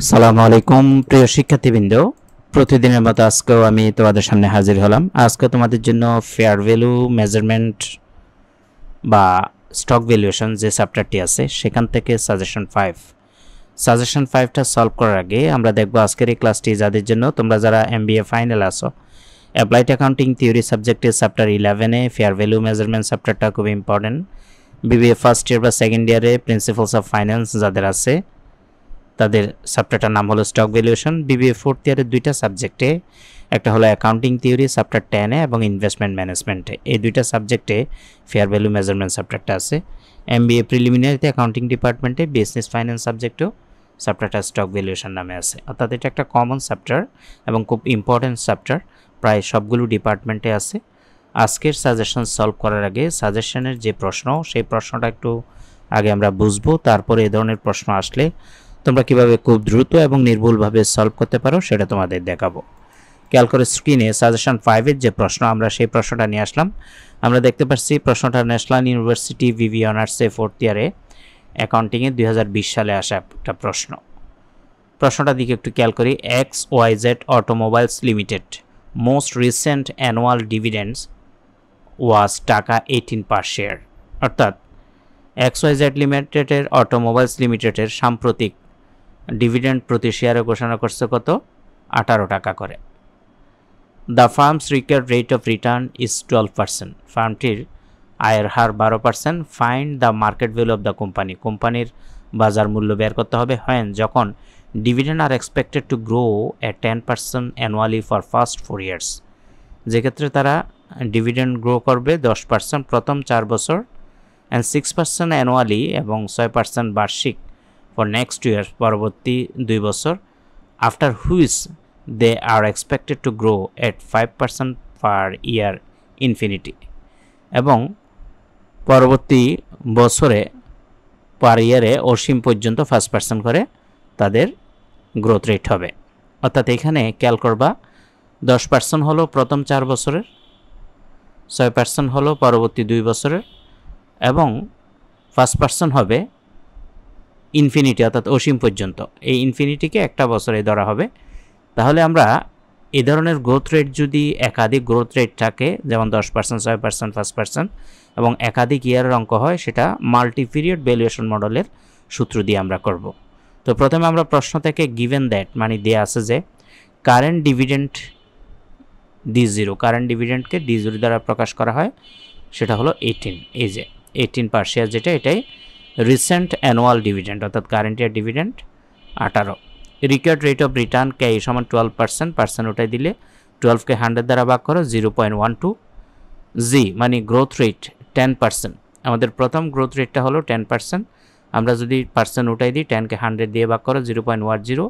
আসসালামু আলাইকুম প্রিয় শিক্ষার্থীবৃন্দ, প্রতিদিনের মতো আজকেও আমি তোমাদের সামনে হাজির হলাম। আজকে তোমাদের জন্য ফেয়ার ভ্যালু মেজারমেন্ট বা স্টক ভ্যালুয়েশন যে চ্যাপ্টারটি আছে সেখান থেকে সাজেশন 5টা সলভ করার আগে আমরা দেখব আজকের এই ক্লাসটি যাদের জন্য তোমরা যারা এমবিএ ফাইনাল আসো। অ্যাপ্লাইড অ্যাকাউন্টিং থিওরি সাবজেক্টের চ্যাপ্টার 11-এ ফেয়ার ভ্যালু মেজারমেন্ট চ্যাপ্টারটা খুব ইম্পর্টেন্ট। বিবিএ ফার্স্ট ইয়ার বা সেকেন্ড ইয়ারে প্রিন্সিপালস অফ ফাইন্যান্স যাদের আছে তাদের চ্যাপ্টারটার নাম হলো স্টক ভ্যালুয়েশন। বিবিএ ফোর্থ ইয়ারের দুইটা সাবজেক্টে, একটা হলো অ্যাকাউন্টিং থিওরি চ্যাপ্টার 10-এ এবং ইনভেস্টমেন্ট ম্যানেজমেন্টে, এই দুইটা সাবজেক্টে ফেয়ার ভ্যালু মেজারমেন্ট চ্যাপ্টারটা আছে। এমবিএ প্রিলিমিনারিতে অ্যাকাউন্টিং ডিপার্টমেন্টে বিজনেস ফাইন্যান্স সাবজেক্টেও চ্যাপ্টারটা স্টক ভ্যালুয়েশন নামে আছে। অর্থাৎ এটা একটা কমন চ্যাপ্টার এবং খুব ইম্পর্টেন্ট চ্যাপ্টার, প্রায় সবগুলো ডিপার্টমেন্টে আছে। আজকের সাজেশন সলভ করার আগে সাজেশনের যে প্রশ্ন সেই প্রশ্নটা একটু আগে আমরা বুঝবো, তারপরে এই ধরনের প্রশ্ন আসলে তোমরা কিভাবে খুব দ্রুত এবং নির্ভুলভাবে সলভ করতে পারো সেটা তোমাদের দেখাবো। খেয়াল করে স্ক্রিনে সাজেশন 5-এর যে প্রশ্ন, আমরা সেই প্রশ্নটা নিয়ে আসলাম। আমরা দেখতে পাচ্ছি প্রশ্নটা ন্যাশনাল ইউনিভার্সিটি বিবি অনার্সে ফোর্থ ইয়ারে অ্যাকাউন্টিংয়ে 2020 সালে আসা একটা প্রশ্ন। প্রশ্নটার দিকে একটু খেয়াল করি। XYZ automobiles limited most recent annual dividends was টাকা 18 পার শেয়ার। অর্থাৎ XYZ লিমিটেডের অটোমোবাইলস লিমিটেডের সাম্প্রতিক ডিভিডেন্ড প্রতি শেয়ারে ঘোষণা করছে কত? 18 টাকা করে। The firm's required rate of return is 12%। ফার্মটির আয়ের হার 12%। Find the market value of the company. কোম্পানির বাজার মূল্য বের করতে হবে হোয়েন, যখন dividend are expected to grow at 10% annually for first 4 years. যেক্ষেত্রে তারা ডিভিডেন্ড গ্রো করবে 10% প্রথম 4 বছর অ্যান্ড 6% অ্যানুয়ালি এবং 6% বার্ষিক ফর নেক্সট ইয়ার পরবর্তী 2 বছর, after which they are expected to grow at 5% per year infinity. এবং পরবর্তী বছরে পার ইয়ারে অসীম পর্যন্ত 5% করে তাদের গ্রোথ রেট হবে। অর্থাৎ এখানে খেয়াল করবা 10% হলো প্রথম 4 বছরের, 6% হলো পরবর্তী 2 বছরের এবং 5% হবে ইনফিনিটি অর্থাৎ অসীম পর্যন্ত। এই ইনফিনিটিকে একটা বছরে ধরা হবে। তাহলে আমরা এই ধরনের গ্রোথ রেট যদি একাধিক গ্রোথ রেট থাকে, যেমন 10%, 6%, 5% এবং একাধিক ইয়ারের অঙ্ক হয়, সেটা মাল্টি পিরিয়ড ভ্যালুয়েশন মডেলের সূত্র দিয়ে আমরা করব। তো প্রথমে আমরা প্রশ্ন থেকে গিভেন দ্যাট মানে দেয়া আছে যে current dividend D0, current ডিভিডেন্ডকে D0 দ্বারা প্রকাশ করা হয়, সেটা হলো 18। এই যে 18 পার শেয়ার যেটা, এটাই রিসেন্ট অ্যানুয়াল ডিভিডেন্ড অর্থাৎ current year dividend 18। Required rate of return কে সমান 12%, পার্সেন্ট ওটাই দিলে 12কে 100 দ্বারা ভাগ করো 0.12। জি মানে গ্রোথ রেট 10%, আমাদের প্রথম গ্রোথ রেটটা হলো 10%, আমরা যদি পার্সেন্ট ওটাই দিই 10কে 100 দিয়ে ভাগ করো 0.10।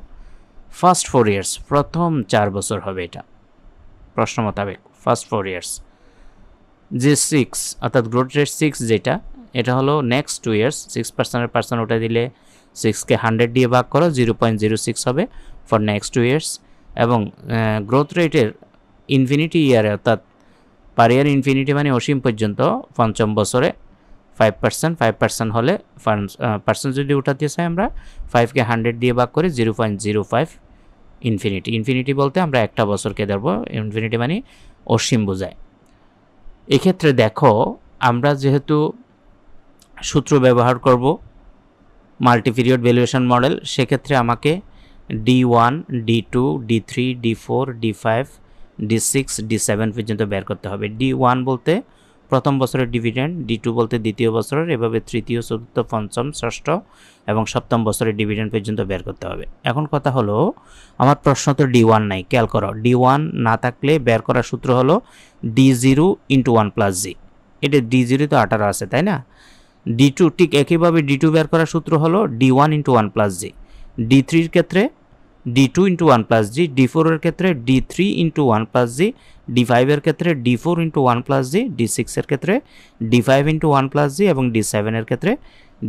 ফার্স্ট 4 ইয়ার্স প্রথম 4 বছর হবে এটা প্রশ্ন মোতাবেক, ফার্স্ট 4 ইয়ার্স। যে 6 অর্থাৎ গ্রোথ রেট 6 যেটা, এটা হলো নেক্সট 2 ইয়ার্স, 6% পার্সেন্ট ওটা দিলে 6কে 100 দিয়ে ভাগ করো 0.06 হবে ফর নেক্সট 2 ইয়ার্স। এবং গ্রোথ রেটের ইনফিনিটি ইয়ারে অর্থাৎ পার ইয়ার ইনফিনিটি মানে অসীম পর্যন্ত পঞ্চম বছরে 5% হলে পার্সেন্ট যদি উঠাতে চাই আমরা 5কে 100 দিয়ে ভাগ করে 0.05 ইনফিনিটি। ইনফিনিটি বলতে আমরা একটা বছরকে ধরবো, ইনফিনিটি মানে অসীম বোঝায়। এক্ষেত্রে দেখো আমরা যেহেতু সূত্র ব্যবহার করব মাল্টি পিরিয়ড ভ্যালুয়েশন মডেল, সেক্ষেত্রে আমাকে D1, D2, D3, D4, D5, D6, D7 পর্যন্ত বের করতে হবে। D1 বলতে প্রথম বছরের ডিভিডেন্ড, D2 বলতে দ্বিতীয় বছরের, এভাবে তৃতীয়, চতুর্থ, পঞ্চম, ষষ্ঠ এবং সপ্তম বছরের ডিভিডেন্ড পর্যন্ত বের করতে হবে। এখন কথা হলো আমার প্রশ্ন তো D1 নাই, খেয়াল করো D1 না থাকলে বের করার সূত্র হলো D0 × 1 + G। এটা D0 তো 18 আছে তাই না। D2 ঠিক একইভাবে D2 বের করার সূত্র হলো D1 × 1 + G। D3-র ক্ষেত্রে D2 × 1 + G, D4-এর ক্ষেত্রে D3 × 1 + G, D5-এর ক্ষেত্রে D4 × 1 + G, D6-এর ক্ষেত্রে D5 × 1 + G এবং D7-এর ক্ষেত্রে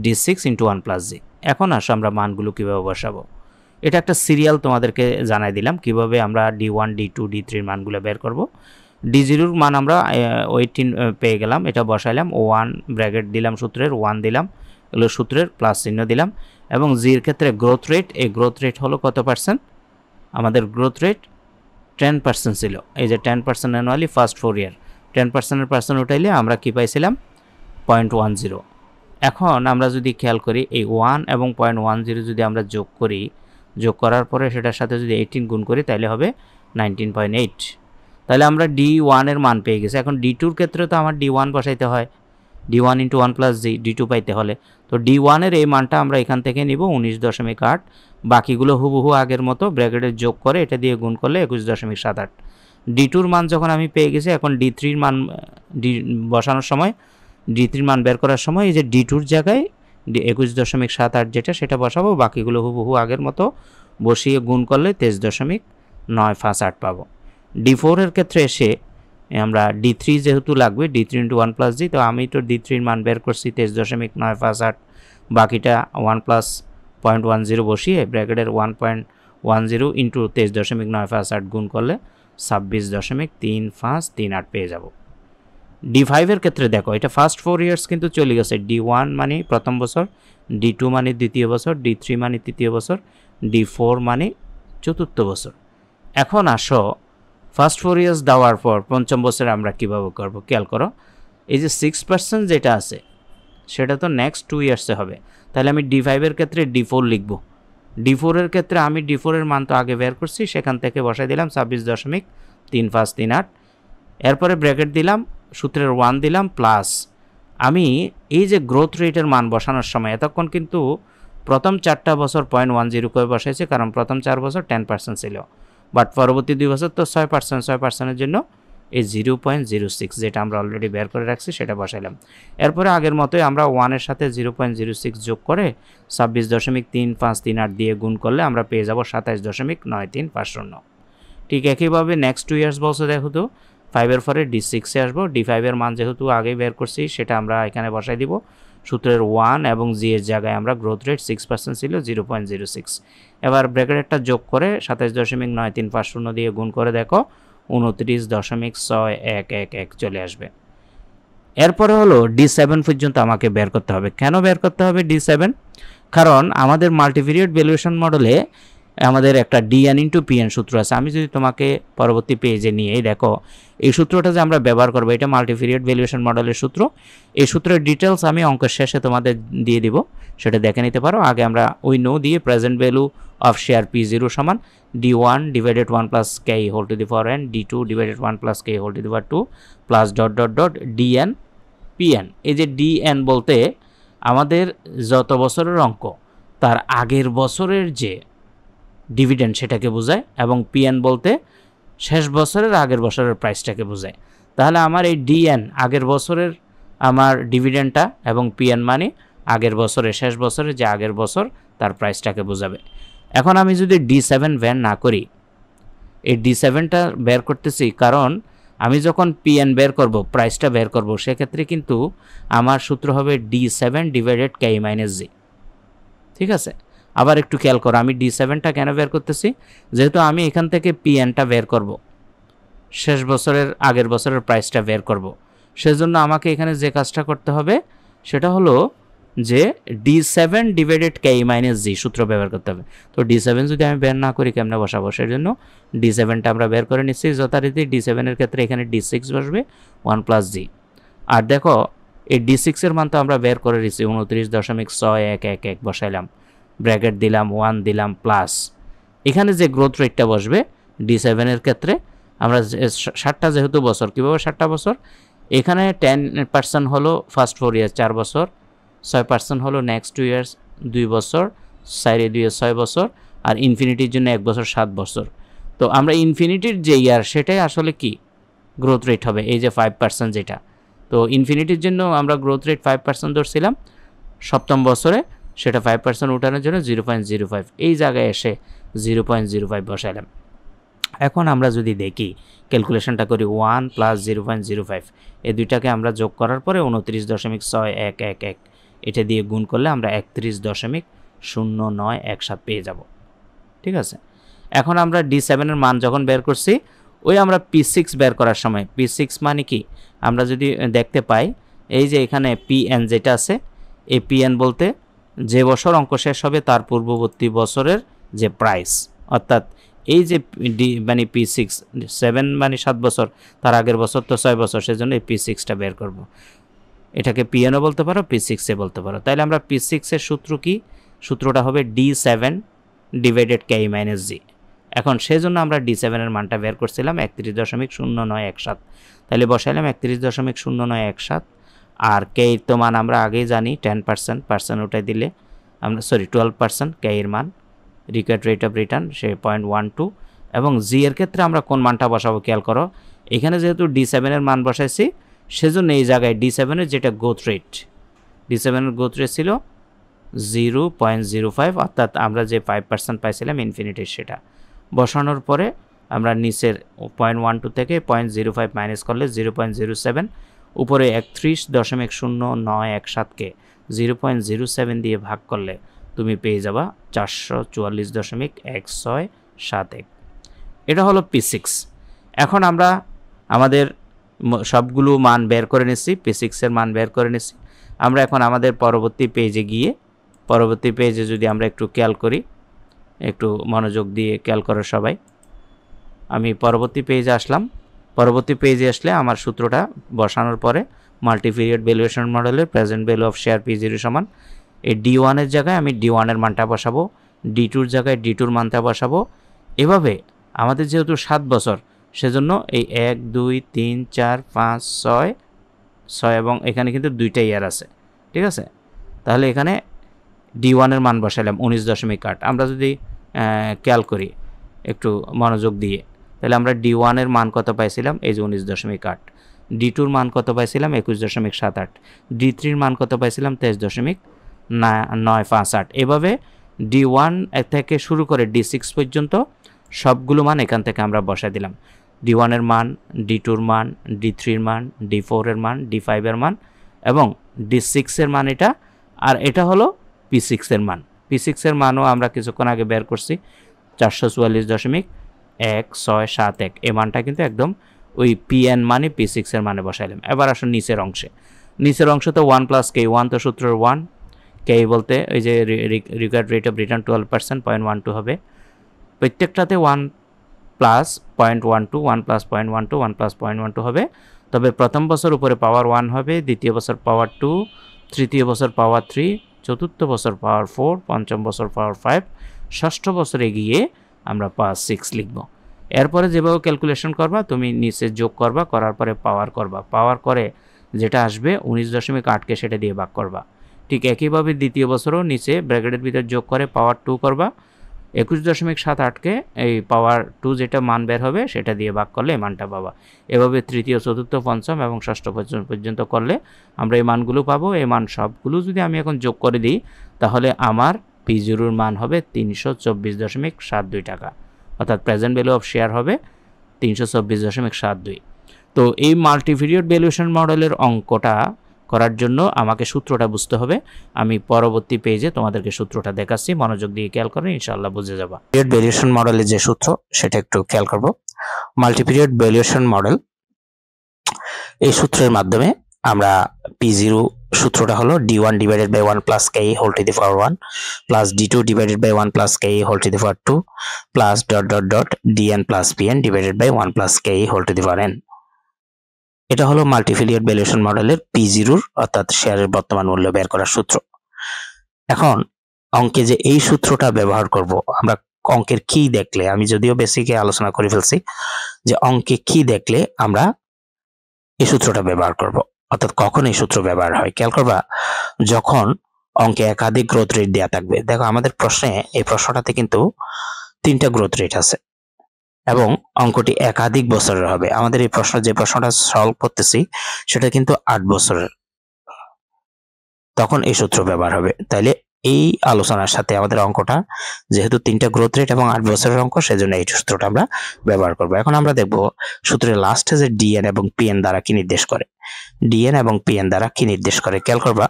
D6 × 1 + G। এখন আসো আমরা মানগুলো কীভাবে বসাবো। এটা একটা সিরিয়াল তোমাদেরকে জানাই দিলাম কিভাবে আমরা D1, D2, D3-র মানগুলো বের করব। D0-র মান আমরা 18 পেয়ে গেলাম, এটা বসাইলাম, 1 ব্র্যাকেট দিলাম, সূত্রের 1 দিলাম, এগুলো সূত্রের প্লাস চিহ্ন দিলাম। এবং জির ক্ষেত্রে গ্রোথ রেট, এই গ্রোথ রেট হলো কত পার্সেন্ট? আমাদের গ্রোথ রেট 10% ছিল। এই যে 10% অ্যানুয়ালি ফার্স্ট 4 ইয়ার 10% উঠাইলে আমরা কি পাইছিলাম? 0.10। এখন আমরা যদি খেয়াল করি এই 1 এবং 0.10 যদি আমরা যোগ করি, যোগ করার পরে সেটার সাথে যদি 18 গুণ করি তাহলে হবে 19.8। তাহলে আমরা D1 এর মান পেয়ে গেছি। এখন D2 এর ক্ষেত্রে তো আমার D1 বসাইতে হয়, D1 × 1 + G, D2 পাইতে হলে। তো D1 এর এই মানটা আমরা এখান থেকে নিব 19.8, বাকিগুলো হুবহু আগের মতো ব্র্যাকেটে যোগ করে এটা দিয়ে গুণ করলে 21.78। D2 এর মান যখন আমি পেয়ে গেছি, এখন D3 এর মান বসানোর সময়, D3 এর মান বের করার সময় এই যে D2 এর জায়গায় 21.78 যেটা সেটা বসাবো, বাকিগুলো হুবহু আগের মতো বসিয়ে গুণ করলে 23.958 পাবো। D4 এর ক্ষেত্রে এসে আমরা D3 যেহেতু লাগবে, D3 × 1 + G, তো আমি তো D3 এর মান বের করছি 23.958, বাকিটা 1 + 0.10 বসিয়ে ব্র্যাকেটের 1.10 × 23.958 গুণ করলে 26.3538 পেয়ে যাব। D5 এর ক্ষেত্রে দেখো, এটা ফার্স্ট 4 ইয়ার্স কিন্তু চলে গেছে। D1 মানে প্রথম বছর, D2 মানে দ্বিতীয় বছর, D3 মানে তৃতীয় বছর, D4 মানে চতুর্থ বছর। এখন আসো ফার্স্ট 4 ইয়ার্স দেওয়ার পর পঞ্চম বছরে আমরা কীভাবে করব? খেয়াল করো, এই যে 6% যেটা আছে সেটা তো নেক্সট 2 ইয়ার্সে হবে। তাহলে আমি D5 এর ক্ষেত্রে D4 লিখব। D4 এর ক্ষেত্রে আমি D4 এর মান তো আগে বের করছি, সেখান থেকে বসাই দিলাম 26.3538। এরপরে ব্র্যাকেট দিলাম, সূত্রের 1 দিলাম প্লাস আমি এই যে গ্রোথ রেটের মান বসানোর সময় এতক্ষণ কিন্তু প্রথম 4টা বছর 0.10 করে বসাইছে, কারণ প্রথম 4 বছর 10% ছিল, বাট পরবর্তী 2 বছর তো 6%, জন্য এই 0.06 যেটা আমরা অলরেডি বের করে রাখছি সেটা বসাইলাম। এরপরে আগের মতোই আমরা 1 এর সাথে 0.06 যোগ করে 26.3538 দিয়ে গুণ করলে আমরা পেয়ে যাব 27.9350। ঠিক একইভাবে নেক্সট 2 ইয়ার্স বলছে, দেখো তো 5 এর পরে D6 এ আসবো। D5 এর মান যেহেতু আগেই বের করছি সেটা আমরা এখানে বসাই দিব। সূত্রের 1 এবং G এর জায়গায় আমরা গ্রোথ রেট 6% ছিল 0.06, এবার ব্র্যাকেটটা যোগ করে 27.9350 দিয়ে গুণ করে দেখো 29.6111 চলে আসবে। এরপরে হলো D7 পর্যন্ত আমাকে বের করতে হবে। কেন বের করতে হবে D7? কারণ আমাদের মাল্টিপিরিয়ড ভ্যালুয়েশন মডেলে আমাদের একটা DN × PN সূত্র আছে। আমি যদি তোমাকে পরবর্তী পেজে নিয়ে দেখো, এই সূত্রটা যে আমরা ব্যবহার করবো এটা মাল্টিপিরিয়ড ভ্যালুয়েশন মডেলের সূত্র। এই সূত্রের ডিটেলস আমি অঙ্কের শেষে তোমাদের দিয়ে দিব, সেটা দেখে নিতে পারো। আগে আমরা উই নো দিয়ে present value of share P0 সমান D1 / 1 + K whole to the power n, D2 / 1 + K whole to the power 2 plus DN PN। এই যে DN বলতে আমাদের যত বছরের অঙ্ক তার আগের বছরের যে ডিভিডেন্ড সেটাকে বোঝায়, এবং PN বলতে শেষ বছরের আগের বছরের প্রাইসটাকে বোঝায়। তাহলে আমার এই DN আগের বছরের আমার ডিভিডেন্ডটা এবং PN মানে আগের বছরের শেষ বছরের যে আগের বছর তার প্রাইসটাকে বোঝাবে। এখন আমি যদি D7 বের না করি, এই D7টা বের করতেছি কারণ আমি যখন PN বের করব, প্রাইসটা বের করব, সেক্ষেত্রে কিন্তু আমার সূত্র হবে D7 / K - G। ঠিক আছে, আবার একটু খেয়াল করো, আমি D7টা কেন বের করতেছি? যেহেতু আমি এখান থেকে PNটা বের করব, শেষ বছরের আগের বছরের প্রাইসটা বের করব, সেজন্য আমাকে এখানে যে কাজটা করতে হবে সেটা হলো যে D7 / K - G সূত্র ব্যবহার করতে হবে। তো D7 যদি আমি বের না করি কেমনে বসাবো? সেজন্য D7টা আমরা বের করে নিচ্ছি যথারীতি। D7 এর ক্ষেত্রে এখানে D6 বসবে 1 + G। আর দেখো এই D6 এর মান তো আমরা বের করে নিচ্ছি 29.6111 বসাইলাম, ব্র্যাকেট দিলাম, 1 দিলাম প্লাস এখানে যে গ্রোথ রেটটা বসবে D7 এর ক্ষেত্রে আমরা 7টা যেহেতু বছর, কীভাবে 7টা বছর? এখানে 10% হলো ফার্স্ট 4 ইয়ার্স 4 বছর, 6% হলো নেক্সট 2 ইয়ার্স 2 বছর, 4 2 6 বছর, আর ইনফিনিটির জন্য 1 বছর 7 বছর। তো আমরা ইনফিনিটির যে ইয়ার সেটাই আসলে কি গ্রোথ রেট হবে, এই যে 5% যেটা। তো ইনফিনিটির জন্য আমরা গ্রোথ রেট 5% ধরছিলাম সপ্তম বছরে, সেটা 5% উঠানোর জন্য 0.05 এই জায়গায় এসে 0.05 বসাইলাম। এখন আমরা যদি দেখি ক্যালকুলেশনটা করি, 1 + 0.05 এই দুইটাকে আমরা যোগ করার পরে 29.6111 এটা দিয়ে গুণ করলে আমরা 31.0917 পেয়ে যাব। ঠিক আছে, এখন আমরা D7 এর মান যখন বের করছি, ওই আমরা P6 বের করার সময়, P6 মানে কি আমরা যদি দেখতে পাই, এই যে এখানে PN যেটা আছে, এই PN বলতে যে বছর অঙ্ক শেষ হবে তার পূর্ববর্তী বছরের যে প্রাইস, অর্থাৎ এই যে মানে P6 7 মানে 7 বছর, তার আগের বছর তো 6 বছর, সেজন্য এই P6টা বের করব। এটাকে PNও বলতে পারো, P6 বলতে পারো। তাইলে আমরা P6 এর সূত্র কি? সূত্রটা হবে D7 divided K minus G। এখন সেজন্য আমরা D7 এর মানটা বের করছিলাম 31.0917। তাহলে বসাইলাম 31.0917। আর K এর তো মান আমরা আগেই জানি 10%, পার্সেন্ট উঠাই দিলে আমরা 12% K এর মান, রিকোয়ার্ড রেট অফ রিটার্ন সে 0.12। এবং G এর ক্ষেত্রে আমরা কোন মানটা বসাবো খেয়াল করো, এখানে যেহেতু D7 এর মান বসাইছি সেজন্য এই জায়গায় D7 এর যেটা গ্রোথ রেট, D7 এর গ্রোথ রেট ছিল 0.05, অর্থাৎ আমরা যে 5% পাইছিলাম ইনফিনিটির সেটা বসানোর পরে আমরা নিচের 0.12 থেকে 0.05 মাইনাস করলে 0.07, উপরে 31.0917কে 0.07 দিয়ে ভাগ করলে তুমি পেয়ে যাবা 444.1671। এটা হলো P6। এখন আমরা আমাদের সবগুলো মান বের করে নিচ্ছি, P6 এর মান বের করে নিচ্ছি। আমরা এখন আমাদের পরবর্তী পেজে গিয়ে, পরবর্তী পেজে যদি আমরা একটু খেয়াল করি, একটু মনোযোগ দিয়ে খেয়াল করো সবাই। আমি পরবর্তী পেজে আসলাম। পরবর্তী পেজে আসলে আমার সূত্রটা বসানোর পরে মাল্টিপিরিয়ড ভ্যালুয়েশন মডেলের present value of share P0 সমান এই D1 এর জায়গায় আমি D1 এর মানটা বসাবো, D2 এর জায়গায় D2 এর মানটা বসাবো। এভাবে আমাদের যেহেতু 7 বছর, সেজন্য এই 1 2 3 4 5 6 এবং এখানে কিন্তু 2টা ইয়ার আছে, ঠিক আছে। তাহলে এখানে D1 এর মান বসালাম 19.8। আমরা যদি খেয়াল করি একটু মনোযোগ দিয়ে, তাহলে আমরা D1 এর মান কত পাইছিলাম, এই যে 19.8। D2 এর মান কত পাইছিলাম 21.78। D3 এর মান কত পাইছিলাম 23.958। এভাবে D1 থেকে শুরু করে D6 পর্যন্ত সবগুলো মান এখান থেকে আমরা বসাই দিলাম। D1 এর মান, D2 এর মান, D3 এর মান, D4 এর মান, D5 এর মান এবং D6 এর মান এটা। আর এটা হলো P6 এর মান। P6 এর মানও আমরা কিছুক্ষণ আগে বের করছি 444.1671। এই মানটা কিন্তু একদম ওই PN মানে P6 এর মানে বসাইলাম। এবার আসুন নিচের অংশে। নিচের অংশে তো 1 প্লাস K, 1 তো সূত্রের 1, K বলতে ওই যে রিকোয়ার্ড রেট অফ রিটার্ন 12%, 0.12 হবে। প্রত্যেকটাতে 1 প্লাস 0.12, 1 প্লাস 0.12, 1 প্লাস 0.12 হবে। তবে প্রথম বছর উপরে পাওয়ার 1 হবে, দ্বিতীয় বছর পাওয়ার 2, তৃতীয় বছর পাওয়ার 3, চতুর্থ বছর পাওয়ার 4, পঞ্চম বছর পাওয়ার 5, ষষ্ঠ বছরে গিয়ে আমরা পাওয়ার 6 লিখব। এরপরে যেভাবে ক্যালকুলেশন করবা তুমি নিচে যোগ করবা, করার পরে পাওয়ার করবা, পাওয়ার করে যেটা আসবে 19.8কে সেটা দিয়ে ভাগ করবা। ঠিক একইভাবে দ্বিতীয় বছরও নিচে ব্র্যাকেটের ভিতর যোগ করে পাওয়ার 2 করবা, 21.78কে এই পাওয়ার 2 যেটা মান বের হবে সেটা দিয়ে ভাগ করলে এই মানটা পাবা। এভাবে তৃতীয়, চতুর্থ, পঞ্চম এবং ষষ্ঠ পর্যন্ত করলে আমরা এই মানগুলো পাবো। এই মান সবগুলো যদি আমি এখন যোগ করে দিই তাহলে আমার P0 এর মান হবে 324.72 টাকা, অর্থাৎ প্রেজেন্ট ভ্যালু অফ শেয়ার হবে 324.72। তো এই মাল্টিপিরিয়ড ভ্যালুয়েশন মডেলের অঙ্কটা করার জন্য আমাকে সূত্রটা বুঝতে হবে। আমি পরবর্তী পেজে তোমাদেরকে সূত্রটা দেখাচ্ছি, মনোযোগ দিয়ে খেয়াল করে ইনশাআল্লাহ বুঝে যাবা। পিরিয়ড ভ্যালুয়েশন মডেলের যে সূত্র সেটা একটু খেয়াল করব। মাল্টিপিরিয়ড ভ্যালুয়েশন মডেল, এই সূত্রের মাধ্যমে আমরা P0 সূত্রটা হলো D1 divided by 1 plus K whole to the power 1 plus D2 divided by 1 plus K whole to the power 2 plus dot dot dot DN plus PN divided by 1 plus K whole to the power n। এটা হলো মাল্টিপিরিয়ড valuation মডেলের P0 অর্থাৎ শেয়ারের বর্তমান মূল্য বের করার সূত্র। এখন অঙ্কে যে এই সূত্রটা ব্যবহার করব, আমরা অঙ্কের কি দেখলে, আমি যদিও বেসিকে আলোচনা করে ফেলছি যে অঙ্কে কি দেখলে আমরা এই সূত্রটা ব্যবহার করব, অর্থাৎ কখন এই সূত্র ব্যবহার হয় খেয়াল করবা। যখন অঙ্কে একাধিক গ্রোথ রেট দেওয়া থাকবে। দেখো আমাদের প্রশ্নে, এই প্রশ্নটাতে কিন্তু 3টা গ্রোথ রেট আছে এবং অঙ্কটি একাধিক বছরের হবে। আমাদের এই প্রশ্ন, যে প্রশ্নটা সলভ করতেছি সেটা কিন্তু 8 বছরের, তখন এই সূত্র ব্যবহার হবে। তাইলে এই আলোচনার সাথে আমাদের অঙ্কটা যেহেতু 3টা গ্রোথ রেট এবং 8 বছরের অঙ্ক, সেজন্য এই সূত্রটা আমরা ব্যবহার করব। এখন আমরা দেখব সূত্রের লাস্টে যে DN এবং PN দ্বারা কি নির্দেশ করে। DN এবং PN দ্বারা কি নির্দেশ করে খেয়াল করবা।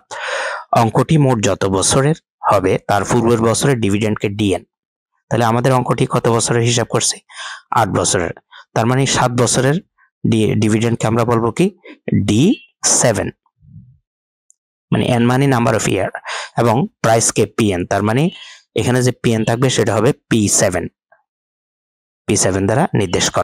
অঙ্কটি মোট যত বছরের হবে তার পূর্বের বছরের ডিভিডেন্ডকে DN। তাহলে আমাদের অঙ্কটি কত বছরের হিসাব করছি, 8 বছরের। তার মানে 7 বছরের ডিভিডেন্ডকে আমরা বলবো কি D7, মানে n মানে নাম্বার অফ ইয়ার। এবং প্রাইসকে পিএন, তার মানে এখানে যে পিএন থাকবে সেটা হবে P7 দ্বারা নির্দেশ করা।